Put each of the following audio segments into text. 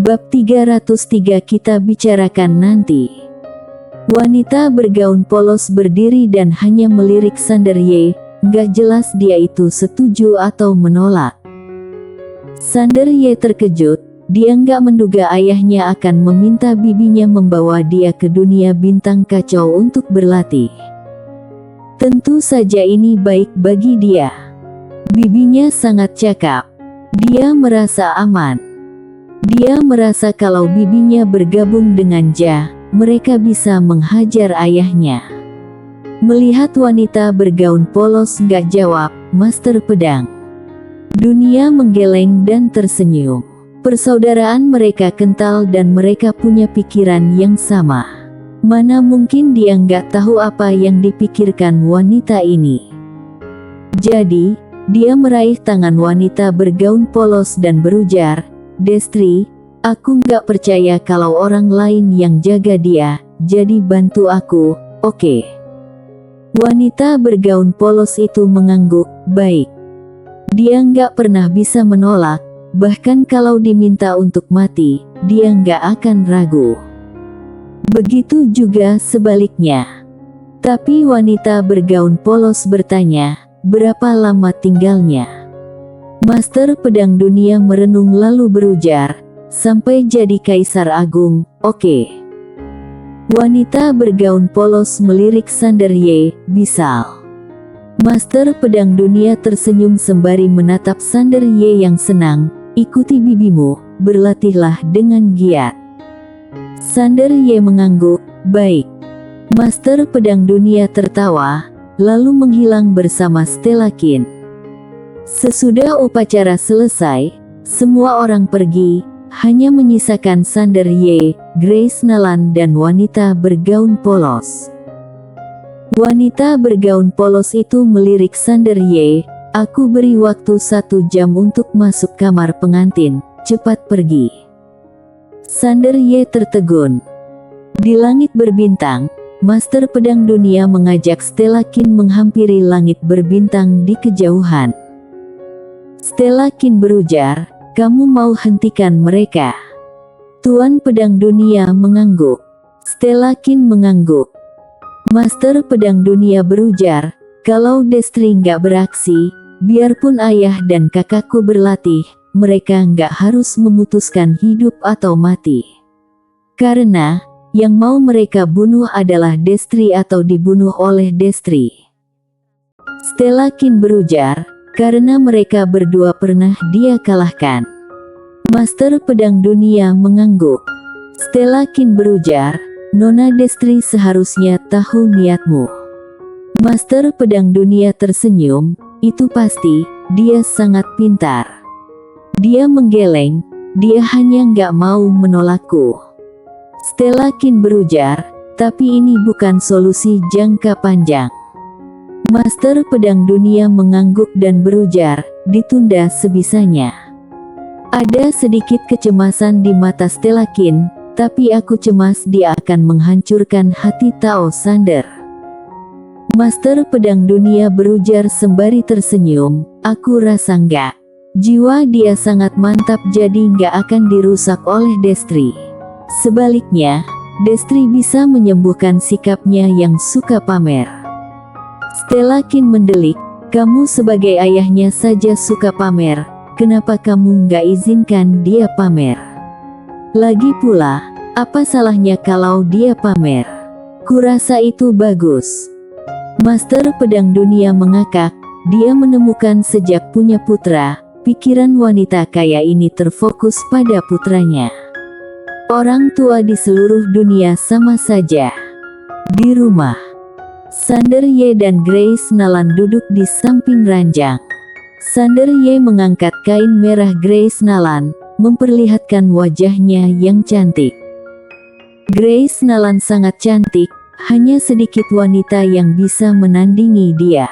Bab 303 kita bicarakan nanti. Wanita bergaun polos berdiri dan hanya melirik Sander Ye, gak jelas dia itu setuju atau menolak. Sander Ye terkejut, dia gak menduga ayahnya akan meminta bibinya membawa dia ke dunia bintang kacau untuk berlatih. Tentu saja ini baik bagi dia. Bibinya sangat cakap. Dia merasa aman. Dia merasa kalau bibinya bergabung dengan Ja, mereka bisa menghajar ayahnya. Melihat wanita bergaun polos gak jawab, Master Pedang Dunia menggeleng dan tersenyum. Persaudaraan mereka kental dan mereka punya pikiran yang sama. Mana mungkin dia nggak tahu apa yang dipikirkan wanita ini. Jadi, dia meraih tangan wanita bergaun polos dan berujar, "Destri, aku nggak percaya kalau orang lain yang jaga dia, jadi bantu aku, oke?" Wanita bergaun polos itu mengangguk, "Baik." Dia nggak pernah bisa menolak, bahkan kalau diminta untuk mati, dia nggak akan ragu. Begitu juga sebaliknya. Tapi wanita bergaun polos bertanya, "Berapa lama tinggalnya?" Master Pedang Dunia merenung lalu berujar, "Sampai jadi Kaisar Agung, oke?" Wanita bergaun polos melirik Sander Ye, "Bisal." Master Pedang Dunia tersenyum sembari menatap Sander Ye yang senang, "Ikuti bibimu, berlatihlah dengan giat." Sander Ye mengangguk, "Baik." Master Pedang Dunia tertawa, lalu menghilang bersama Stella Qin. Sesudah upacara selesai, semua orang pergi, hanya menyisakan Sander Ye, Grace Nalan dan wanita bergaun polos. Wanita bergaun polos itu melirik Sander Ye, "Aku beri waktu 1 jam untuk masuk kamar pengantin, cepat pergi." Sander Ye tertegun. Di langit berbintang, Master Pedang Dunia mengajak Stella Qin menghampiri langit berbintang di kejauhan. Stella Qin berujar, "Kamu mau hentikan mereka?" Tuan Pedang Dunia mengangguk. Stella Qin mengangguk. Master Pedang Dunia berujar, "Kalau Destri nggak beraksi, biarpun ayah dan kakakku berlatih, mereka nggak harus memutuskan hidup atau mati. Karena, yang mau mereka bunuh adalah Destri atau dibunuh oleh Destri." Stella Qin berujar, "Karena mereka berdua pernah dia kalahkan." Master Pedang Dunia mengangguk. Stella Qin berujar, "Nona Destri seharusnya tahu niatmu." Master Pedang Dunia tersenyum, "Itu pasti, dia sangat pintar." Dia menggeleng, "Dia hanya nggak mau menolakku." Stella Qin berujar, "Tapi ini bukan solusi jangka panjang." Master Pedang Dunia mengangguk dan berujar, "Ditunda sebisanya." Ada sedikit kecemasan di mata Stella Qin, tapi aku cemas dia akan menghancurkan hati Tao Sander. Master Pedang Dunia berujar sembari tersenyum, "Aku rasa nggak. Jiwa dia sangat mantap jadi nggak akan dirusak oleh Destri. Sebaliknya, Destri bisa menyembuhkan sikapnya yang suka pamer." Stella Qin mendelik, "Kamu sebagai ayahnya saja suka pamer, kenapa kamu nggak izinkan dia pamer? Lagi pula, apa salahnya kalau dia pamer? Kurasa itu bagus." Master Pedang Dunia mengakak, dia menemukan sejak punya putra, pikiran wanita kaya ini terfokus pada putranya. Orang tua di seluruh dunia sama saja. Di rumah, Sander Ye dan Grace Nalan duduk di samping ranjang. Sander Ye mengangkat kain merah Grace Nalan, memperlihatkan wajahnya yang cantik. Grace Nalan sangat cantik, hanya sedikit wanita yang bisa menandingi dia.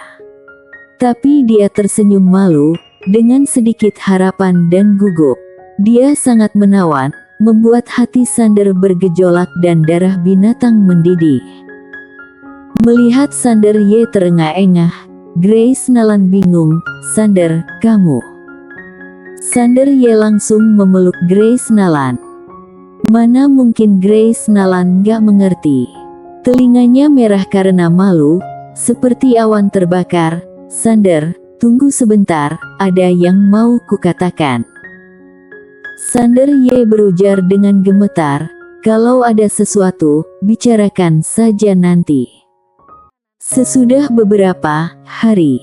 Tapi dia tersenyum malu, dengan sedikit harapan dan gugup. Dia sangat menawan, membuat hati Sander bergejolak dan darah binatang mendidih. Melihat Sander Ye terengah-engah, Grace Nalan bingung, "Sander, kamu?" Sander Ye langsung memeluk Grace Nalan. Mana mungkin Grace Nalan gak mengerti. Telinganya merah karena malu, seperti awan terbakar. Sander, tunggu sebentar, ada yang mau kukatakan. Sander Ye berujar dengan gemetar, kalau ada sesuatu, bicarakan saja nanti. Sesudah beberapa hari,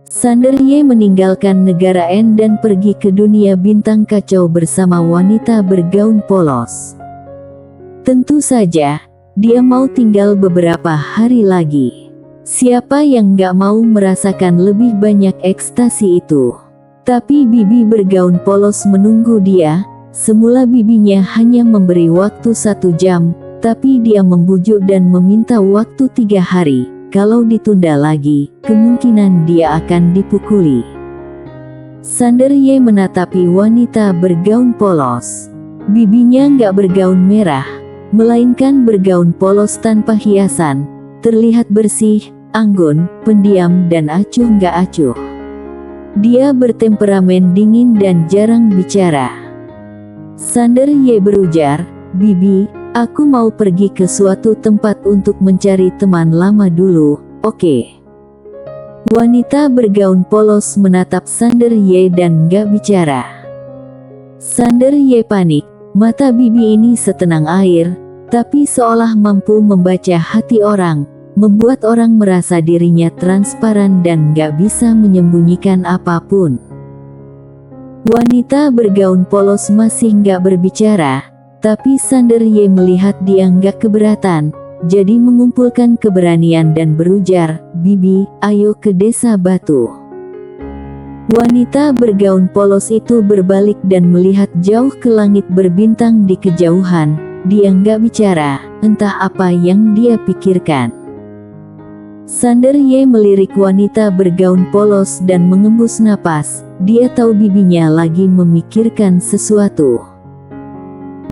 Sander Ye meninggalkan negara N dan pergi ke dunia bintang kacau bersama wanita bergaun polos. Tentu saja, dia mau tinggal beberapa hari lagi. Siapa yang gak mau merasakan lebih banyak ekstasi itu? Tapi bibi bergaun polos menunggu dia. Semula bibinya hanya memberi waktu 1 jam, tapi dia membujuk dan meminta waktu 3 hari. Kalau ditunda lagi, kemungkinan dia akan dipukuli. Sander Ye menatapi wanita bergaun polos. Bibinya gak bergaun merah, melainkan bergaun polos tanpa hiasan. Terlihat bersih, anggun, pendiam dan acuh gak acuh. Dia bertemperamen dingin dan jarang bicara. Sander Ye berujar, "Bibi, aku mau pergi ke suatu tempat untuk mencari teman lama dulu, oke?" Wanita bergaun polos menatap Sander Ye dan gak bicara. Sander Ye panik, mata bibi ini setenang air, tapi seolah mampu membaca hati orang. Membuat orang merasa dirinya transparan dan gak bisa menyembunyikan apapun. Wanita bergaun polos masih gak berbicara, tapi Sander Ye melihat dia gak keberatan, jadi mengumpulkan keberanian dan berujar, "Bibi, ayo ke desa batu." Wanita bergaun polos itu berbalik dan melihat jauh ke langit berbintang di kejauhan. Dia gak bicara, entah apa yang dia pikirkan. Sander Ye melirik wanita bergaun polos dan mengembus napas. Dia tahu bibinya lagi memikirkan sesuatu.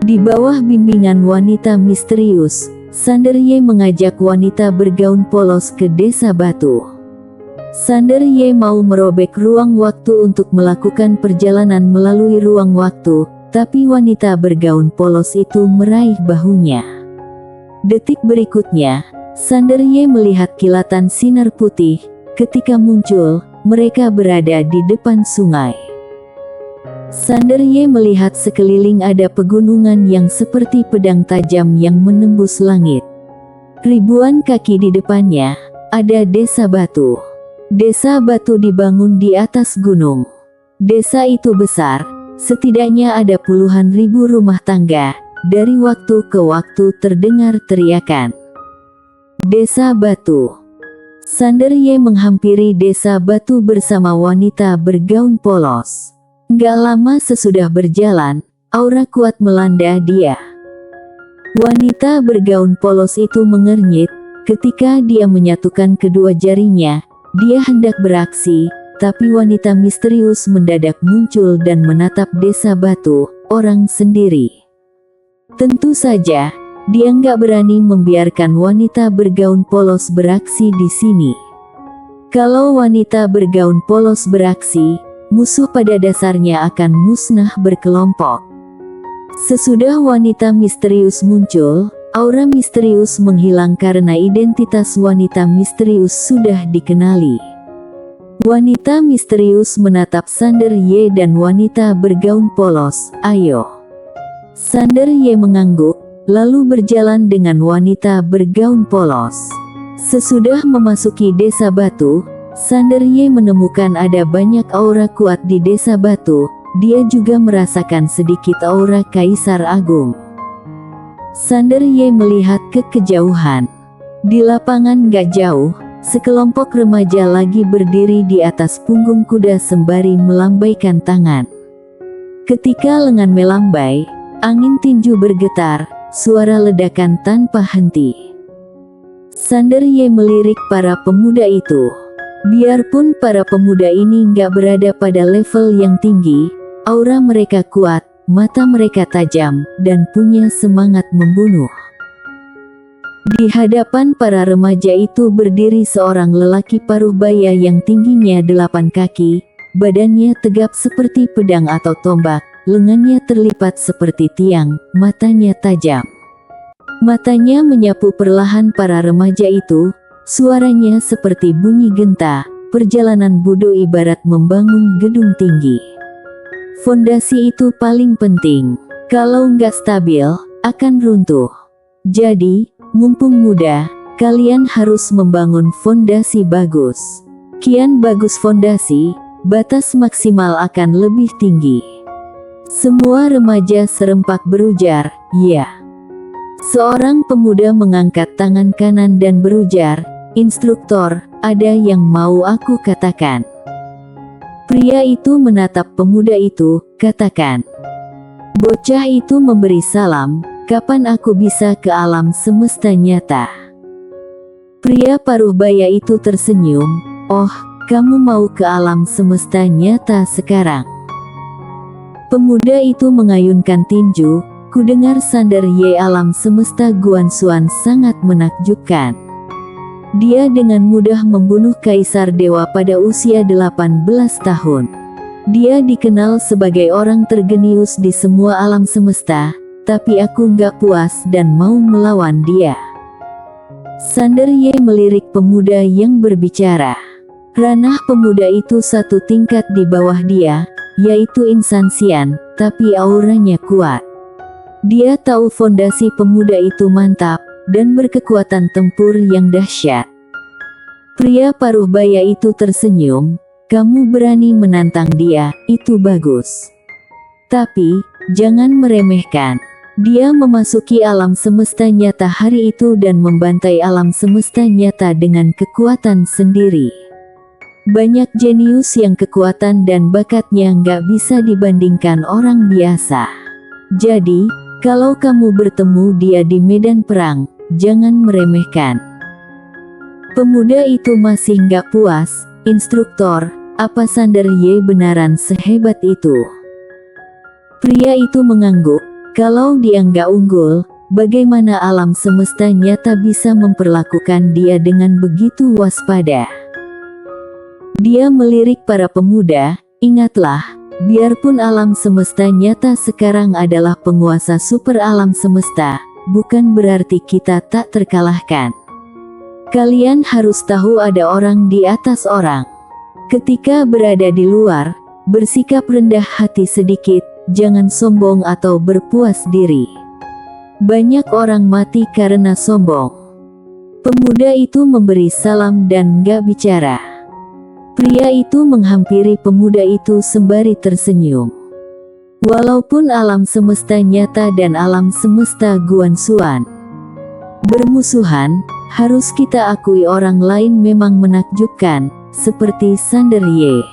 Di bawah bimbingan wanita misterius, Sander Ye mengajak wanita bergaun polos ke desa batu. Sander Ye mau merobek ruang waktu untuk melakukan perjalanan melalui ruang waktu, tapi wanita bergaun polos itu meraih bahunya. Detik berikutnya, Sander Ye melihat kilatan sinar putih. Ketika muncul, mereka berada di depan sungai. Sander Ye melihat sekeliling ada pegunungan yang seperti pedang tajam yang menembus langit. Ribuan kaki di depannya, ada desa batu. Desa batu dibangun di atas gunung. Desa itu besar, setidaknya ada puluhan ribu rumah tangga. Dari waktu ke waktu terdengar teriakan. Desa batu. Sander Ye menghampiri desa batu bersama wanita bergaun polos. Gak lama sesudah berjalan, aura kuat melanda dia. Wanita bergaun polos itu mengernyit, ketika dia menyatukan kedua jarinya, dia hendak beraksi, tapi wanita misterius mendadak muncul dan menatap desa batu, orang sendiri. Tentu saja, dia nggak berani membiarkan wanita bergaun polos beraksi di sini. Kalau wanita bergaun polos beraksi, musuh pada dasarnya akan musnah berkelompok. Sesudah wanita misterius muncul, aura misterius menghilang karena identitas wanita misterius sudah dikenali. Wanita misterius menatap Sander Ye dan wanita bergaun polos, "Ayo." Sander Ye mengangguk, lalu berjalan dengan wanita bergaun polos. Sesudah memasuki desa batu, Sander Ye menemukan ada banyak aura kuat di desa batu. Dia juga merasakan sedikit aura Kaisar Agung. Sander Ye melihat ke kejauhan. Di lapangan gak jauh, sekelompok remaja lagi berdiri di atas punggung kuda sembari melambaikan tangan. Ketika lengan melambai, angin tinju bergetar, suara ledakan tanpa henti. Sander Ye melirik para pemuda itu. Biarpun para pemuda ini gak berada pada level yang tinggi, aura mereka kuat, mata mereka tajam, dan punya semangat membunuh. Di hadapan para remaja itu berdiri seorang lelaki paruh baya yang tingginya 8 kaki, badannya tegap seperti pedang atau tombak, lengannya terlipat seperti tiang, matanya tajam. Matanya menyapu perlahan para remaja itu, suaranya seperti bunyi genta. Perjalanan bodoh ibarat membangun gedung tinggi. Fondasi itu paling penting. Kalau nggak stabil, akan runtuh. Jadi, mumpung muda, kalian harus membangun fondasi bagus. Kian bagus fondasi, batas maksimal akan lebih tinggi. Semua remaja serempak berujar, "Ya." Seorang pemuda mengangkat tangan kanan dan berujar, "Instruktur, ada yang mau aku katakan." Pria itu menatap pemuda itu, katakan. Bocah itu memberi salam, "Kapan aku bisa ke alam semesta nyata?" Pria paruh baya itu tersenyum, "Oh, kamu mau ke alam semesta nyata sekarang?" Pemuda itu mengayunkan tinju, "Kudengar sandar Ye alam semesta Guanxuan sangat menakjubkan. Dia dengan mudah membunuh Kaisar Dewa pada usia 18 tahun. Dia dikenal sebagai orang tergenius di semua alam semesta, tapi aku nggak puas dan mau melawan dia." Sandar Ye melirik pemuda yang berbicara. Ranah pemuda itu satu tingkat di bawah dia, yaitu insan Xian, tapi auranya kuat. Dia tahu fondasi pemuda itu mantap, dan berkekuatan tempur yang dahsyat. Pria paruh baya itu tersenyum, "Kamu berani menantang dia, itu bagus. Tapi, jangan meremehkan. Dia memasuki alam semesta nyata hari itu dan membantai alam semesta nyata dengan kekuatan sendiri. Banyak jenius yang kekuatan dan bakatnya nggak bisa dibandingkan orang biasa. Jadi, kalau kamu bertemu dia di medan perang, jangan meremehkan." Pemuda itu masih nggak puas, "Instruktur, apa Sandar Ye benaran sehebat itu?" Pria itu mengangguk, "Kalau dia nggak unggul, bagaimana alam semesta nyata bisa memperlakukan dia dengan begitu waspada?" Dia melirik para pemuda, "Ingatlah, biarpun alam semesta nyata sekarang adalah penguasa super alam semesta, bukan berarti kita tak terkalahkan. Kalian harus tahu ada orang di atas orang. Ketika berada di luar, bersikap rendah hati sedikit, jangan sombong atau berpuas diri. Banyak orang mati karena sombong." Pemuda itu memberi salam dan nggak bicara. Pria itu menghampiri pemuda itu sembari tersenyum. Walaupun alam semesta nyata dan alam semesta Guanxuan bermusuhan, harus kita akui orang lain memang menakjubkan, seperti Sandar Ye.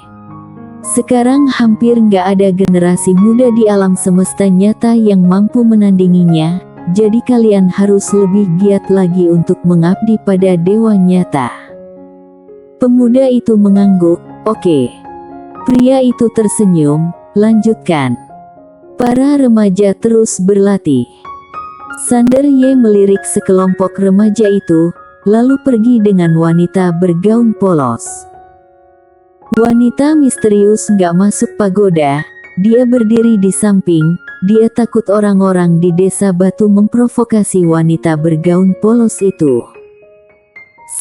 Sekarang hampir nggak ada generasi muda di alam semesta nyata yang mampu menandinginya, jadi kalian harus lebih giat lagi untuk mengabdi pada dewa nyata. Pemuda itu mengangguk, "Oke." Pria itu tersenyum, "Lanjutkan." Para remaja terus berlatih. Sandar Ye melirik sekelompok remaja itu, lalu pergi dengan wanita bergaun polos. Wanita misterius nggak masuk pagoda, dia berdiri di samping, dia takut orang-orang di desa batu memprovokasi wanita bergaun polos itu.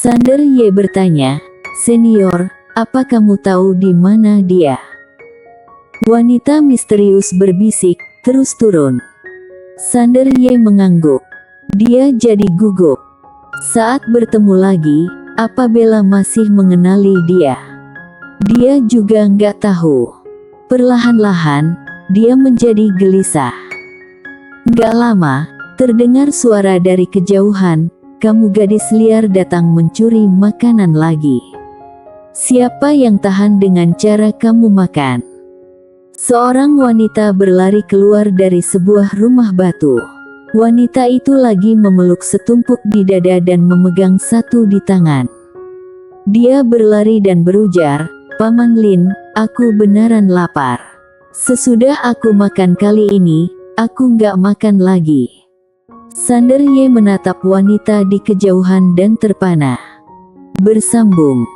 Sandar Ye bertanya, "Senior, apa kamu tahu di mana dia?" Wanita misterius berbisik, "Terus turun." Sandar Ye mengangguk. Dia jadi gugup. Saat bertemu lagi, apa Bella masih mengenali dia? Dia juga nggak tahu. Perlahan-lahan, dia menjadi gelisah. Nggak lama, terdengar suara dari kejauhan, "Kamu gadis liar datang mencuri makanan lagi. Siapa yang tahan dengan cara kamu makan?" Seorang wanita berlari keluar dari sebuah rumah batu. Wanita itu lagi memeluk setumpuk di dada dan memegang satu di tangan. Dia berlari dan berujar, "Paman Lin, aku beneran lapar. Sesudah aku makan kali ini, aku nggak makan lagi." Sandar Ye menatap wanita di kejauhan dan terpana. Bersambung.